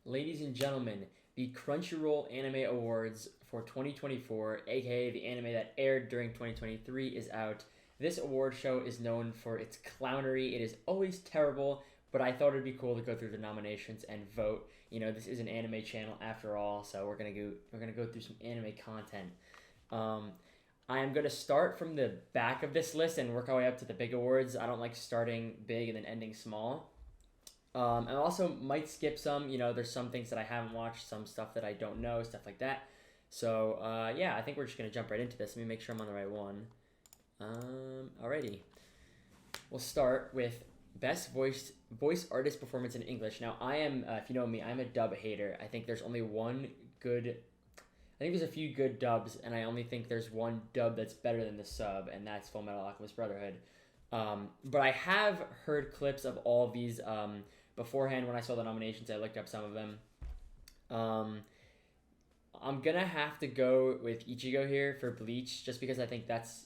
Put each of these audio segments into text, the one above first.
Ladies and gentlemen, the Crunchyroll Anime Awards for 2024, aka the anime that aired during 2023, is out. This award show is known for its clownery. It is always terrible, but I thought it'd be cool to go through the nominations and vote. You know, this is an anime channel after all, so we're gonna go through some anime content. I am gonna start from the back of this list and work our way up to the big awards. I don't like starting big and then ending small. I also might skip some. You know, there's some things that I haven't watched, some stuff that I don't know, stuff like that. So yeah, I think we're just gonna jump right into this. Let me make sure I'm on the right one. Alrighty. We'll start with best voice artist performance in English. Now, I am, if you know me, I'm a dub hater. I think there's only one good. I think there's a few good dubs, and I only think there's one dub that's better than the sub, and that's Full Metal Alchemist Brotherhood. But I have heard clips of all of these beforehand. When I saw the nominations, I looked up some of them. I'm gonna have to go with Ichigo here for Bleach, just because I think that's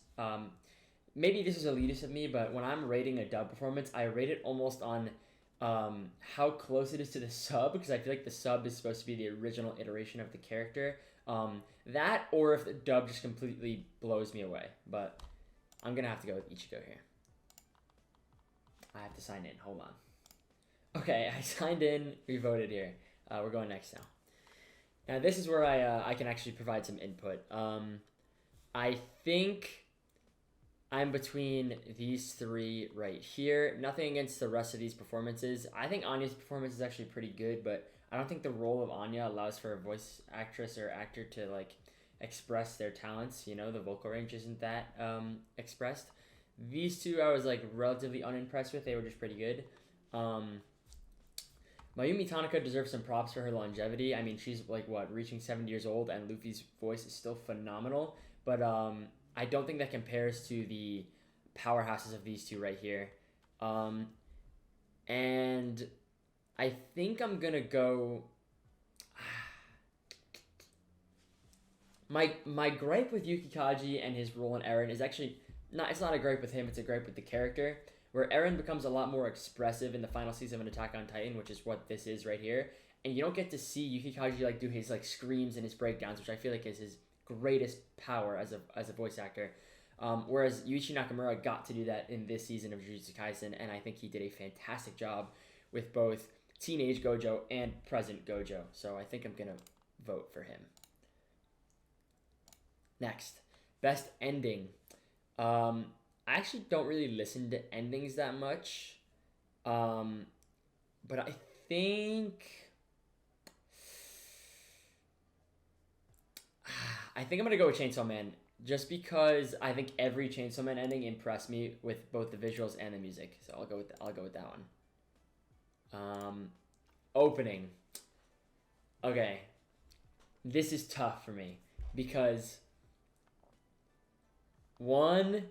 maybe this is elitist of me, but when I'm rating a dub performance, I rate it almost on how close it is to the sub, because I feel like the sub is supposed to be the original iteration of the character. That, or if the dub just completely blows me away. But I'm gonna have to go with Ichigo here. I have to sign in. Hold on. Okay, I signed in. We voted here. We're going next now. Now this is where I can actually provide some input. I think I'm between these three right here. Nothing against the rest of these performances. I think Anya's performance is actually pretty good, but I don't think the role of Anya allows for a voice actress or actor to like express their talents. You know, the vocal range isn't that expressed. These two I was like relatively unimpressed with. They were just pretty good. Mayumi Tanaka deserves some props for her longevity. I mean, she's like reaching 70 years old, and Luffy's voice is still phenomenal. But I don't think that compares to the powerhouses of these two right here. And I think I'm gonna go. My gripe with Yuki Kaji and his role in Eren is actually it's not a gripe with him, it's a gripe with the character, where Eren becomes a lot more expressive in the final season of an Attack on Titan, which is what this is right here. And you don't get to see Yuki Kaji like do his like screams and his breakdowns, which I feel like is his greatest power as a voice actor. Whereas Yuichi Nakamura got to do that in this season of Jujutsu Kaisen, and I think he did a fantastic job with both teenage Gojo and present Gojo. So I think I'm gonna vote for him. Next, best ending. I actually don't really listen to endings that much, but I think I'm gonna go with Chainsaw Man, just because I think every Chainsaw Man ending impressed me with both the visuals and the music. So I'll go with that one. Opening. Okay, this is tough for me because 1,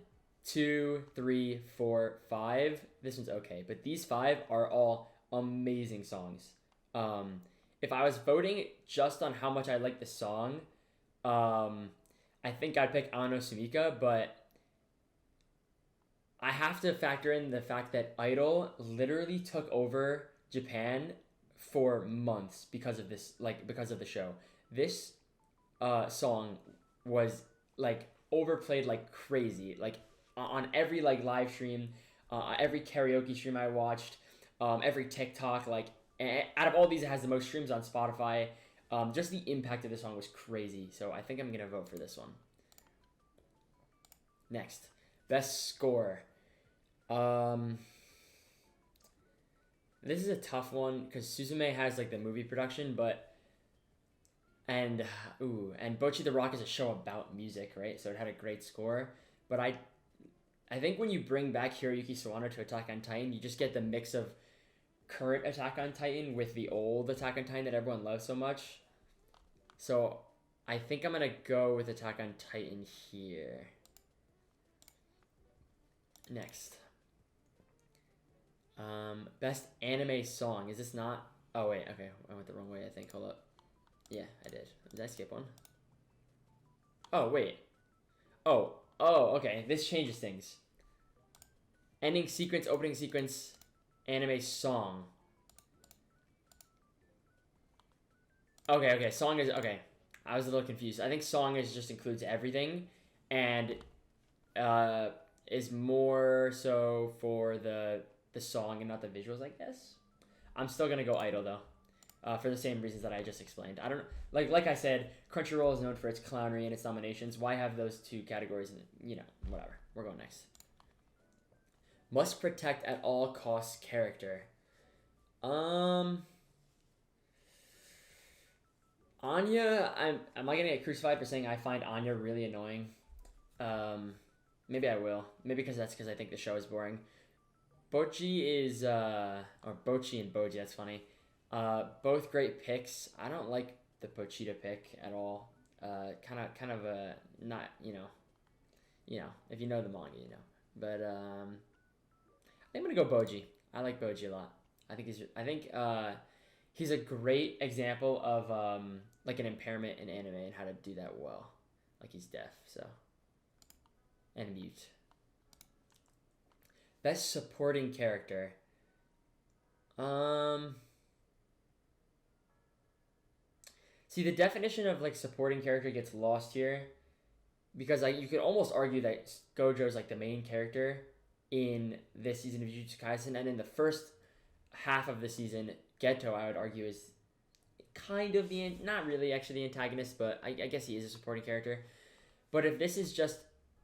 2, 3, 4, 5. This one's okay, but these 5 are all amazing songs. If I was voting just on how much I like the song, I think I'd pick Ano Sumika, but I have to factor in the fact that Idol literally took over Japan for months because of this, because of the show. This song was overplayed like crazy, on every live stream, every karaoke stream I watched, every TikTok. Out of all these, it has the most streams on Spotify. Just the impact of this song was crazy, so I think I'm gonna vote for this one. Next, best score. This is a tough one because Suzume has the movie production, and Bocchi the Rock is a show about music, right? So it had a great score, but I think when you bring back Hiroyuki Sawano to Attack on Titan, you just get the mix of current Attack on Titan with the old Attack on Titan that everyone loves so much. So I think I'm gonna go with Attack on Titan here. Next. Best anime song. Is this not? Oh wait, okay, I went the wrong way, I think. Hold up. Yeah, I did. Did I skip one? Oh wait. Oh, okay. This changes things. Ending sequence, opening sequence, anime song. Okay. Song is okay. I was a little confused. I think song is just includes everything, and uh, is more so for the song and not the visuals, I guess. I'm still gonna go idol though, for the same reasons that I just explained. I don't like I said, Crunchyroll is known for its clownery and its nominations. Why have those two categories? Whatever. We're going next. Must protect at all costs character. Um, Anya, am I gonna get crucified for saying I find Anya really annoying? Um, Maybe I will. Maybe because I think the show is boring. Bochi is or Bochi and Boji. That's funny. Both great picks. I don't like the Pochita pick at all. Kind of a not if you know the manga, you know. But I think I'm gonna go Boji. I like Boji a lot. He's a great example of like an impairment in anime and how to do that well. Like he's deaf, so and mute. Best supporting character. Um See, the definition of like supporting character gets lost here because like you could almost argue that Gojo's like the main character in this season of Jujutsu Kaisen, and in the first half of the season, Geto I would argue is kind of not really actually the antagonist, but I guess he is a supporting character. But if this is just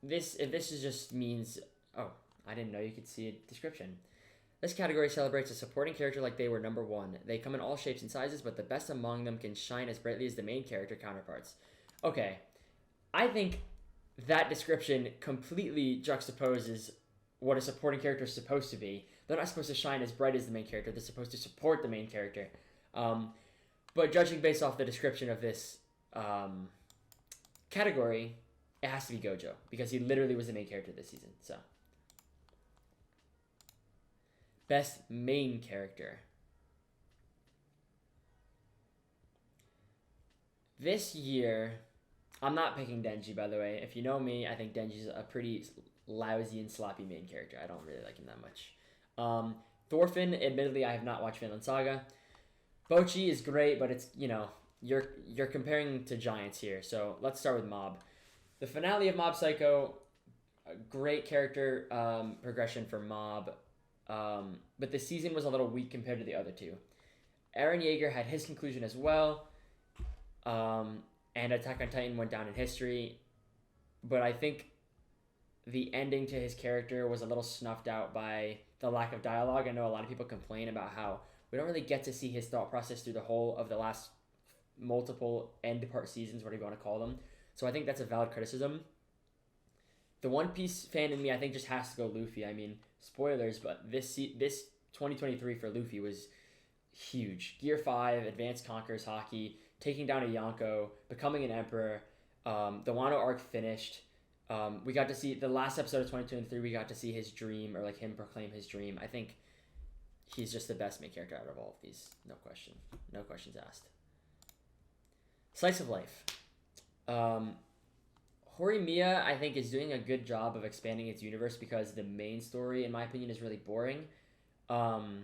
if this is just means oh, I didn't know you could see a description. This category celebrates a supporting character like they were number one. They come in all shapes and sizes, but the best among them can shine as brightly as the main character counterparts. Okay, I think that description completely juxtaposes what a supporting character is supposed to be. They're not supposed to shine as bright as the main character. They're supposed to support the main character. But judging based off the description of this category, it has to be Gojo because he literally was the main character this season. So, best main character. This year, I'm not picking Denji, by the way. If you know me, I think Denji's a pretty lousy and sloppy main character. I don't really like him that much. Thorfinn, admittedly, I have not watched Vinland Saga. Bochi is great, but it's, you're comparing to giants here. So let's start with Mob. The finale of Mob Psycho, a great character progression for Mob, but the season was a little weak compared to the other two. Eren Yeager had his conclusion as well, and Attack on Titan went down in history, but I think the ending to his character was a little snuffed out by the lack of dialogue. I know a lot of people complain about how we don't really get to see his thought process through the whole of the last multiple end part seasons, whatever you want to call them. So I think that's a valid criticism. The One Piece fan in me, I think, just has to go Luffy. I mean, spoilers, but this 2023 for Luffy was huge. Gear 5, Advanced Conquers Hockey, taking down a Yonko, becoming an emperor. The Wano arc finished. We got to see the last episode of 2023. We got to see his dream, or like him proclaim his dream. I think he's just the best main character out of all of these. No question. No questions asked. Slice of life. Horimiya, I think, is doing a good job of expanding its universe because the main story, in my opinion, is really boring. But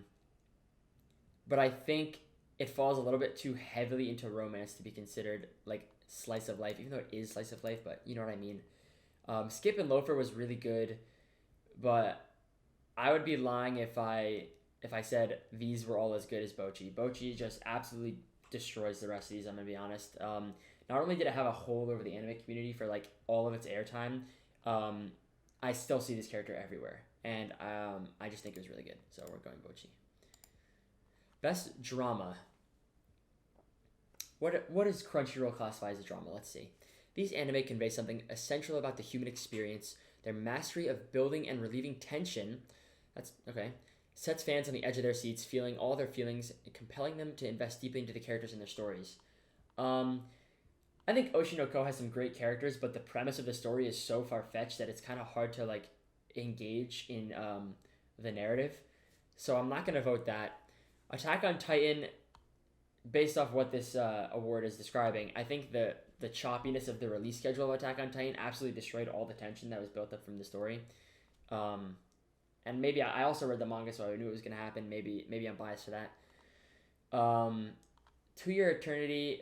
I think it falls a little bit too heavily into romance to be considered like slice of life, even though it is slice of life, but you know what I mean. Skip and Loafer was really good, but I would be lying if I said these were all as good as Bochi. Bochi just absolutely destroys the rest of these, I'm going to be honest. Not only did it have a hold over the anime community for like all of its airtime, I still see this character everywhere, and I just think it was really good. So we're going Bochi. Best drama. What does Crunchyroll classify as a drama? Let's see. These anime convey something essential about the human experience. Their mastery of building and relieving tension. That's okay. Sets fans on the edge of their seats, feeling all their feelings, and compelling them to invest deeply into the characters and their stories. I think Oshinoko has some great characters, but the premise of the story is so far-fetched that it's kind of hard to like engage in the narrative. So I'm not going to vote that. Attack on Titan, based off what this award is describing, I think the choppiness of the release schedule of Attack on Titan absolutely destroyed all the tension that was built up from the story. And maybe I also read the manga, so I knew it was going to happen. Maybe I'm biased for that. 2 Year Eternity,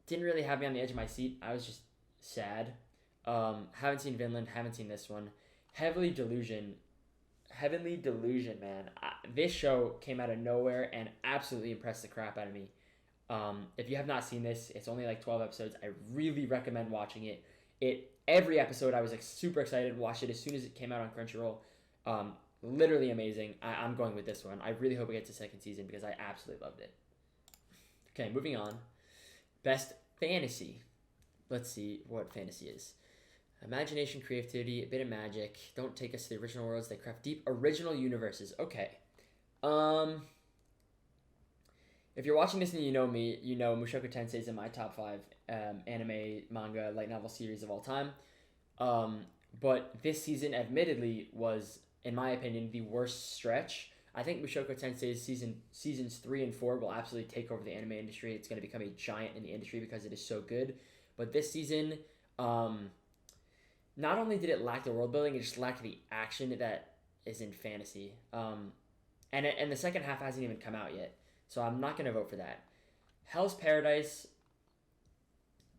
didn't really have me on the edge of my seat. I was just sad. Haven't seen Vinland. Haven't seen this one. Heavily Delusion. Heavenly Delusion, man. This show came out of nowhere and absolutely impressed the crap out of me. If you have not seen this, it's only like 12 episodes. I really recommend watching it. Every episode I was like super excited. Watched it as soon as it came out on Crunchyroll. Literally amazing. I'm going with this one. I really hope it gets a second season because I absolutely loved it. Okay, moving on. Best fantasy. Let's see what fantasy is. Imagination, creativity, a bit of magic. Don't take us to the original worlds. They craft deep original universes. Okay. If you're watching this and you know me, you know Mushoku Tensei is in my top 5 anime, manga, light novel series of all time. But this season, admittedly, was, in my opinion, the worst stretch. I think Mushoku Tensei's seasons 3 and 4 will absolutely take over the anime industry. It's going to become a giant in the industry because it is so good. But this season, not only did it lack the world building, it just lacked the action that is in fantasy. And the second half hasn't even come out yet, so I'm not going to vote for that. Hell's Paradise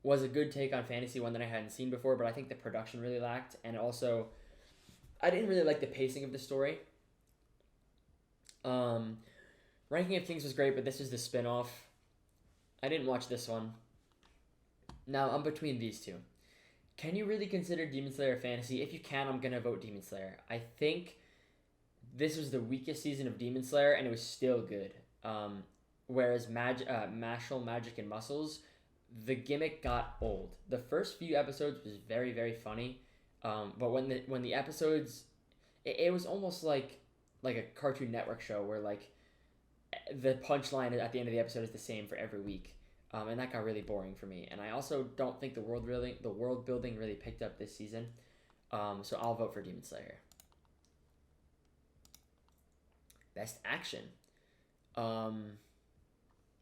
was a good take on fantasy, one that I hadn't seen before, but I think the production really lacked, and also I didn't really like the pacing of the story. Ranking of Kings was great, but this is the spin-off. I didn't watch this one. Now I'm between these two. Can you really consider Demon Slayer fantasy? If you can, I'm gonna vote Demon Slayer. I think this was the weakest season of Demon Slayer, and it was still good. Whereas Mashal, Magic, and Muscles, the gimmick got old. The first few episodes was very, very funny, but when the episodes, it was almost like a Cartoon Network show where like the punchline at the end of the episode is the same for every week. And that got really boring for me. And I also don't think the world building really picked up this season. So I'll vote for Demon Slayer. Best action.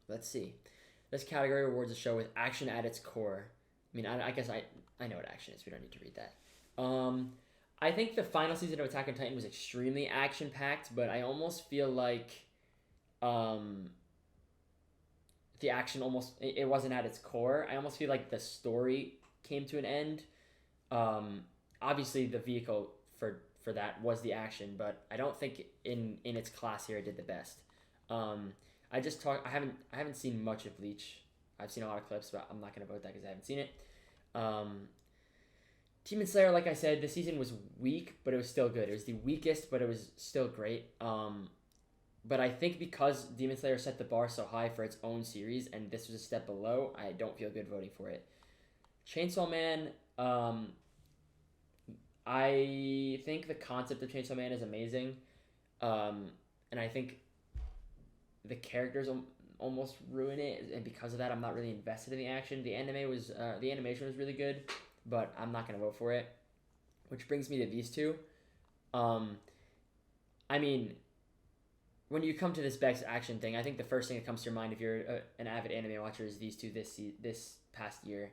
Let's see. This category awards a show with action at its core. I mean, I guess I know what action is. We don't need to read that. I think the final season of Attack on Titan was extremely action-packed, but I almost feel like the action it wasn't at its core. I almost feel like the story came to an end. Obviously the vehicle for that was the action, but I don't think in its class here it did the best. I haven't seen much of Bleach. I've seen a lot of clips, but I'm not gonna vote that because I haven't seen it. Demon Slayer, like I said, the season was weak, but it was still good. It was the weakest, but it was still great. But I think because Demon Slayer set the bar so high for its own series, and this was a step below, I don't feel good voting for it. Chainsaw Man, I think the concept of Chainsaw Man is amazing. And I think the characters almost ruin it, and because of that, I'm not really invested in the action. The animation was really good, but I'm not going to vote for it. Which brings me to these two. I mean, when you come to this best action thing, I think the first thing that comes to your mind if you're an avid anime watcher is these two this past year.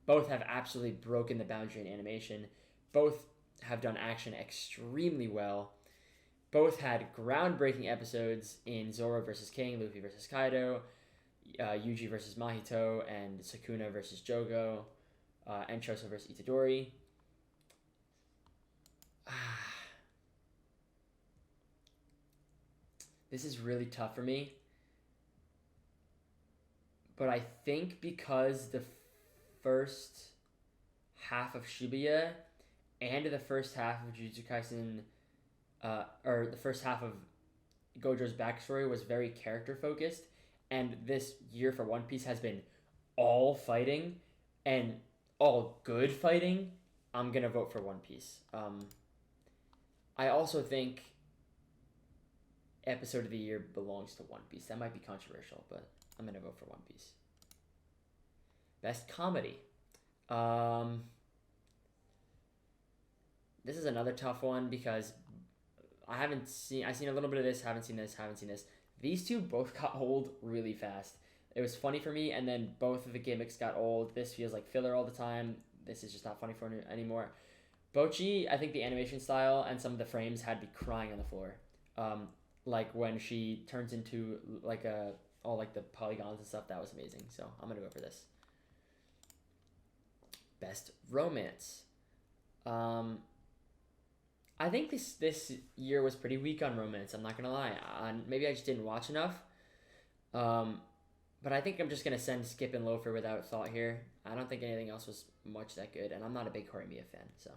Both have absolutely broken the boundary in animation. Both have done action extremely well. Both had groundbreaking episodes in Zoro vs. King, Luffy vs. Kaido, Yuji vs. Mahito, and Sukuna vs. Jogo, and Choso vs. Itadori. This is really tough for me. But I think because the first half of Shibuya and the first half of Jujutsu Kaisen, or the first half of Gojo's backstory was very character focused, and this year for One Piece has been all fighting and all good fighting, I'm gonna vote for One Piece. I also think episode of the year belongs to One Piece. That might be controversial, but I'm gonna vote for One Piece. Best comedy. This is another tough one because I've seen a little bit of this, haven't seen this. These two both got old really fast. It was funny for me, and then both of the gimmicks got old. This feels like filler all the time. This is just not funny for me anymore. Bocchi, I think the animation style and some of the frames had me crying on the floor. Like when she turns into like all like the polygons and stuff. That was amazing. So I'm gonna go for this. Best romance. I think this year was pretty weak on romance. I'm not gonna lie. Maybe I just didn't watch enough. But I think I'm just gonna send Skip and Loafer without thought here. I don't think anything else was much that good, and I'm not a big Horimiya fan. So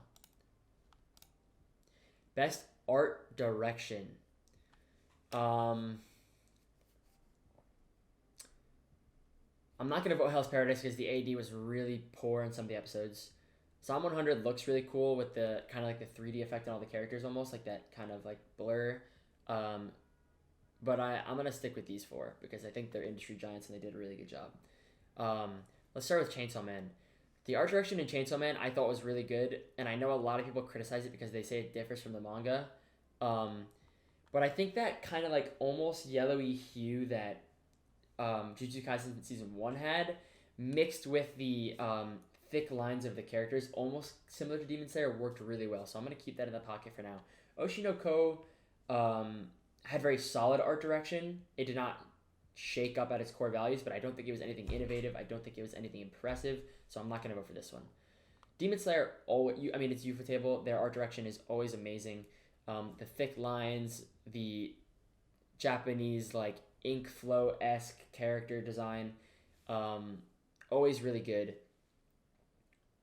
best art direction. I'm not gonna vote Hell's Paradise because the AD was really poor in some of the episodes. Psalm 100 looks really cool with the kind of like the 3D effect on all the characters, almost like that kind of like blur. But I'm gonna stick with these four because I think they're industry giants and they did a really good job. Let's start with Chainsaw Man. The art direction in Chainsaw Man I thought was really good, and I know a lot of people criticize it because they say it differs from the manga. But I think that kind of like almost yellowy hue that Jujutsu Kaisen season 1 had, mixed with the thick lines of the characters, almost similar to Demon Slayer, worked really well. So I'm gonna keep that in the pocket for now. Oshinoko had very solid art direction. It did not shake up at its core values, but I don't think it was anything innovative. I don't think it was anything impressive. So I'm not gonna vote for this one. Demon Slayer, it's Ufotable. Their art direction is always amazing. The thick lines, the Japanese like ink flow-esque character design, always really good.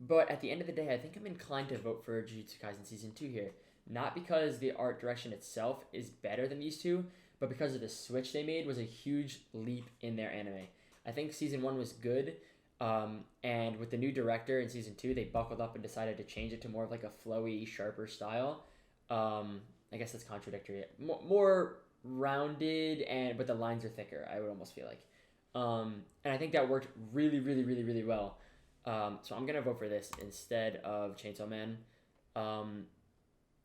But at the end of the day, I think I'm inclined to vote for Jujutsu Kaisen Season 2 here. Not because the art direction itself is better than these two, but because of the switch they made was a huge leap in their anime. I think Season 1 was good, and with the new director in Season 2, they buckled up and decided to change it to more of like a flowy, sharper style. I guess that's contradictory. More rounded, but the lines are thicker, I would almost feel like. And I think that worked really, really, really, really well. So I'm gonna vote for this instead of Chainsaw Man.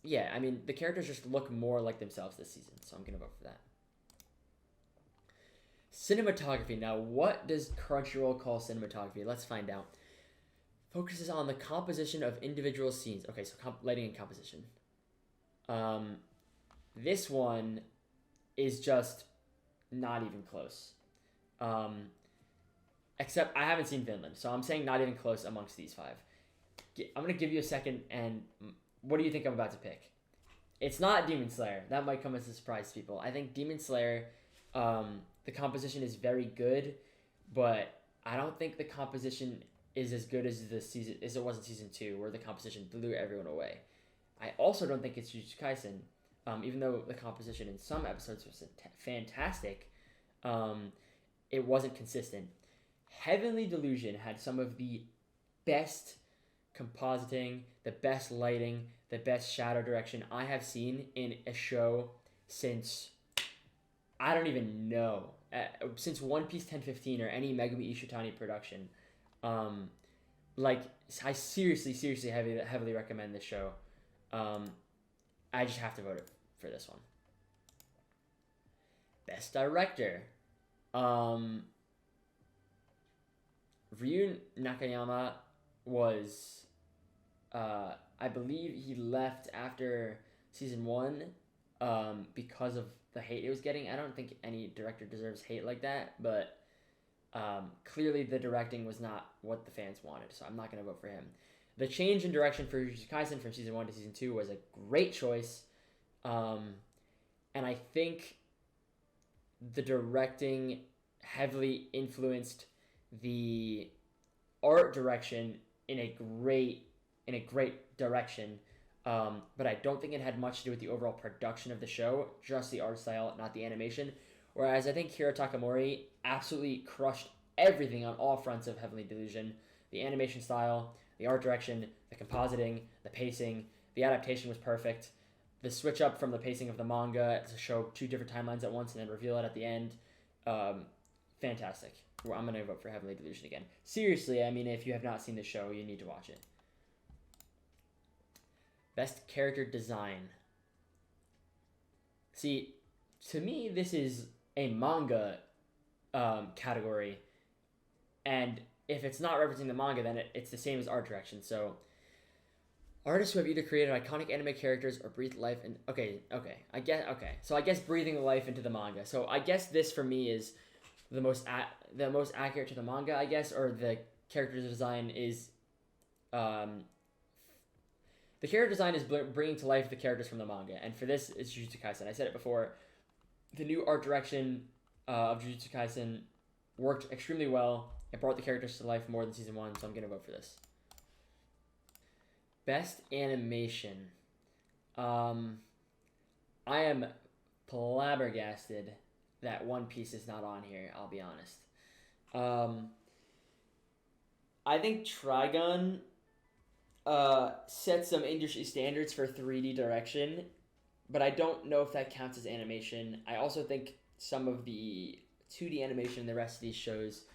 Yeah, I mean, the characters just look more like themselves this season, so I'm gonna vote for that. Cinematography. Now, what does Crunchyroll call cinematography? Let's find out. Focuses on the composition of individual scenes. Okay, so lighting and composition. This one is just not even close. Except I haven't seen Finland, so I'm saying not even close amongst these five. I'm going to give you a second, and what do you think I'm about to pick? It's not Demon Slayer. That might come as a surprise to people. I think Demon Slayer, the composition is very good, but I don't think the composition is as good as it was in Season 2, where the composition blew everyone away. I also don't think it's Jujutsu Kaisen, even though the composition in some episodes was fantastic. It wasn't consistent. Heavenly Delusion had some of the best compositing, the best lighting, the best shadow direction I have seen in a show since, I don't even know, since One Piece 1015 or any Megumi Ishitani production. I seriously heavily recommend this show. I just have to vote for this one. Best Director. Ryu Nakayama was, I believe he left after Season 1 because of the hate it was getting. I don't think any director deserves hate like that, but clearly the directing was not what the fans wanted, so I'm not going to vote for him. The change in direction for Jujutsu Kaisen from Season 1 to Season 2 was a great choice, and I think the directing heavily influenced the art direction in a great direction, but I don't think it had much to do with the overall production of the show, just the art style, not the animation. Whereas I think Hiro Takamori absolutely crushed everything on all fronts of Heavenly Delusion. The animation style, the art direction, the compositing, the pacing, the adaptation was perfect. The switch up from the pacing of the manga to show two different timelines at once and then reveal it at the end, fantastic. I'm going to vote for Heavenly Delusion again. Seriously, I mean, if you have not seen the show, you need to watch it. Best character design. See, to me, this is a manga category, and if it's not referencing the manga, then it's the same as art direction. So, artists who have either created iconic anime characters or breathed life in... Okay. So I guess breathing life into the manga. So I guess this, for me, is the most accurate to the manga, I guess, or the character design is um, the character design is bringing to life the characters from the manga, and for this, it's Jujutsu Kaisen. I said it before. The new art direction of Jujutsu Kaisen worked extremely well. It brought the characters to life more than season one, so I'm gonna vote for this. Best animation. I am flabbergasted that One Piece is not on here. I'll be honest. Um, I think Trigun set some industry standards for 3D direction, but I don't know if that counts as animation. I also think some of the 2D animation in the rest of these shows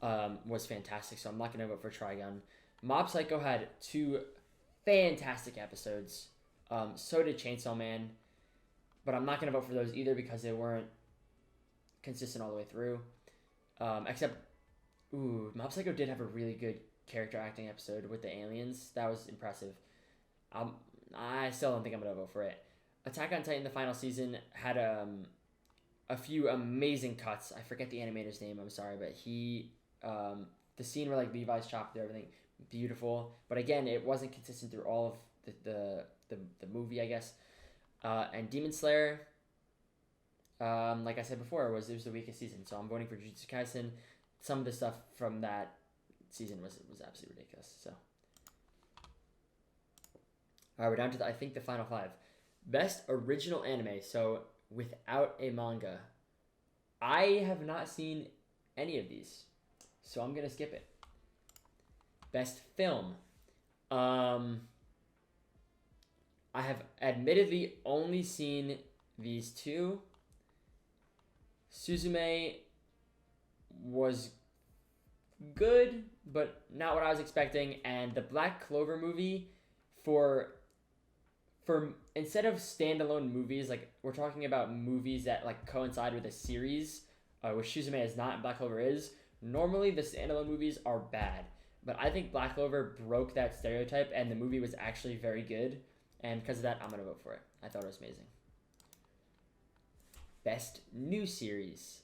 was fantastic, so I'm not going to vote for Trigun. Mob Psycho had 2 fantastic episodes. So did Chainsaw Man, but I'm not going to vote for those either because they weren't consistent all the way through. Except, Mob Psycho did have a really good character acting episode with the aliens. That was impressive. I still don't think I'm going to vote for it. Attack on Titan, the final season, had a few amazing cuts. I forget the animator's name, I'm sorry, but he, the scene where like Levi's chopped through everything, beautiful. But again, it wasn't consistent through all of the movie, I guess. And Demon Slayer, like I said before, it was the weakest season. So I'm voting for Jujutsu Kaisen. Some of the stuff from that season was absolutely ridiculous. So, all right, we're down to I think the final 5. Best original anime. So without a manga, I have not seen any of these, so I'm gonna skip it. Best film. I have admittedly only seen these 2. Suzume was good, but not what I was expecting. And the Black Clover movie, for instead of standalone movies, like we're talking about movies that like coincide with a series, which Suzume is not and Black Clover is. Normally the standalone movies are bad, but I think Black Clover broke that stereotype, and the movie was actually very good. And because of that, I'm gonna vote for it. I thought it was amazing. Best new series.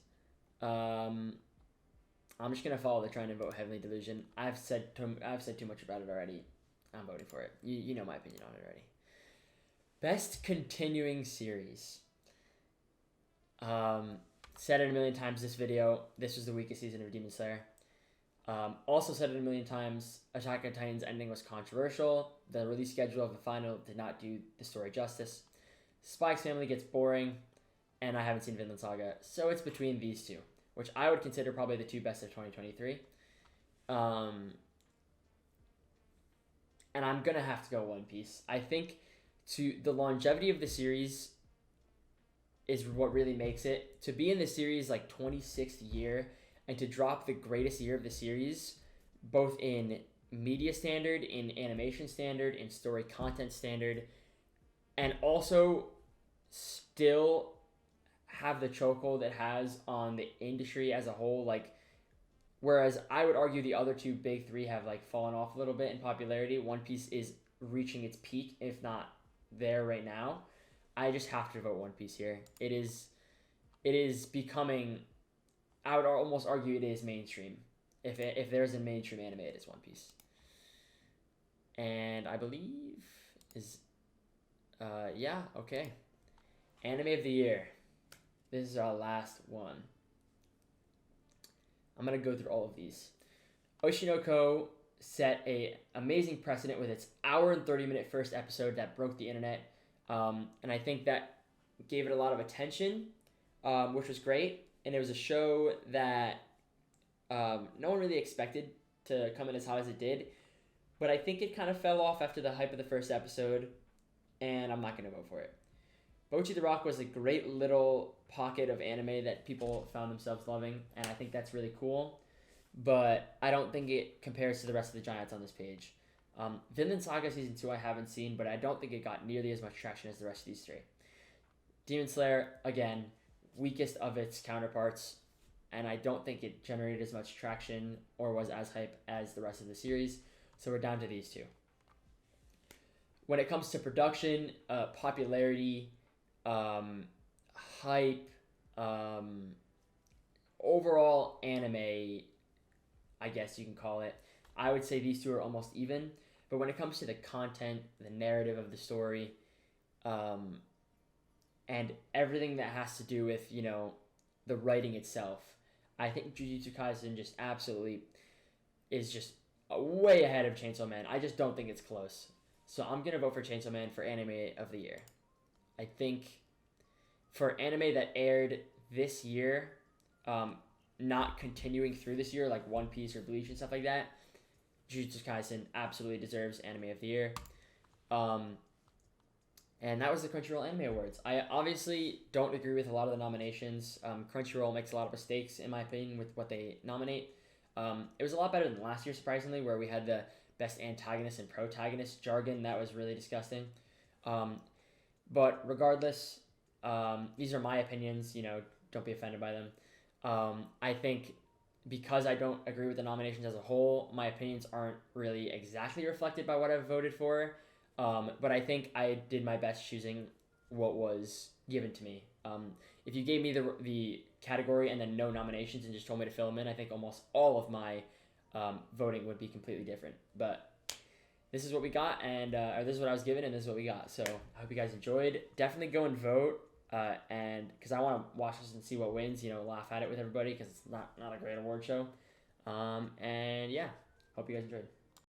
I'm just gonna follow the trend and vote Heavenly Delusion. I've said too much about it already. I'm voting for it. You know my opinion on it already. Best continuing series. Said it a million times this video. This was the weakest season of Demon Slayer. Also said it a million times, Attack on Titan's ending was controversial. The release schedule of the final did not do the story justice. Spy X Family gets boring, and I haven't seen Vinland Saga, so it's between these 2, which I would consider probably the 2 best of 2023. And I'm gonna have to go One Piece. I think the longevity of the series is what really makes it. To be in the series like 26th year and to drop the greatest year of the series, both in media standard, in animation standard, in story content standard, and also still have the chokehold it has on the industry as a whole. Like, whereas I would argue the other 2 big 3 have like fallen off a little bit in popularity, One Piece is reaching its peak, if not there right now. I just have to vote One Piece here. It is becoming, I would almost argue it is mainstream. If there's a mainstream anime, it is One Piece. And I believe is, yeah, okay. Anime of the year. This is our last one. I'm going to go through all of these. Oshinoko set a amazing precedent with its hour and 30-minute first episode that broke the internet. And I think that gave it a lot of attention, which was great. And it was a show that no one really expected to come in as hot as it did. But I think it kind of fell off after the hype of the first episode, and I'm not going to vote for it. Bocchi the Rock was a great little pocket of anime that people found themselves loving, and I think that's really cool. But I don't think it compares to the rest of the giants on this page. Vinland Saga Season 2 I haven't seen, but I don't think it got nearly as much traction as the rest of these 3. Demon Slayer, again, weakest of its counterparts, and I don't think it generated as much traction or was as hype as the rest of the series. So we're down to these 2. When it comes to production, popularity, hype, overall anime, I guess you can call it, I would say these two are almost even. But when it comes to the content, the narrative of the story, um, and everything that has to do with, the writing itself, I think Jujutsu Kaisen just absolutely is just way ahead of Chainsaw Man. I just don't think it's close. So I'm gonna vote for Chainsaw Man for anime of the year. I think for anime that aired this year, um, not continuing through this year, like One Piece or Bleach and stuff like that, Jujutsu Kaisen absolutely deserves anime of the year. Um, and that was the Crunchyroll Anime Awards. I obviously don't agree with a lot of the nominations. Crunchyroll makes a lot of mistakes, in my opinion, with what they nominate. It was a lot better than last year, surprisingly, where we had the best antagonist and protagonist jargon. That was really disgusting. Um, but regardless, these are my opinions. Don't be offended by them. I think because I don't agree with the nominations as a whole, my opinions aren't really exactly reflected by what I've voted for. But I think I did my best choosing what was given to me. If you gave me the category and then no nominations and just told me to fill them in, I think almost all of my voting would be completely different. But this is what we got, and or this is what I was given, and this is what we got. So I hope you guys enjoyed. Definitely go and vote, and because I want to watch this and see what wins. Laugh at it with everybody because it's not a great award show. And yeah, hope you guys enjoyed.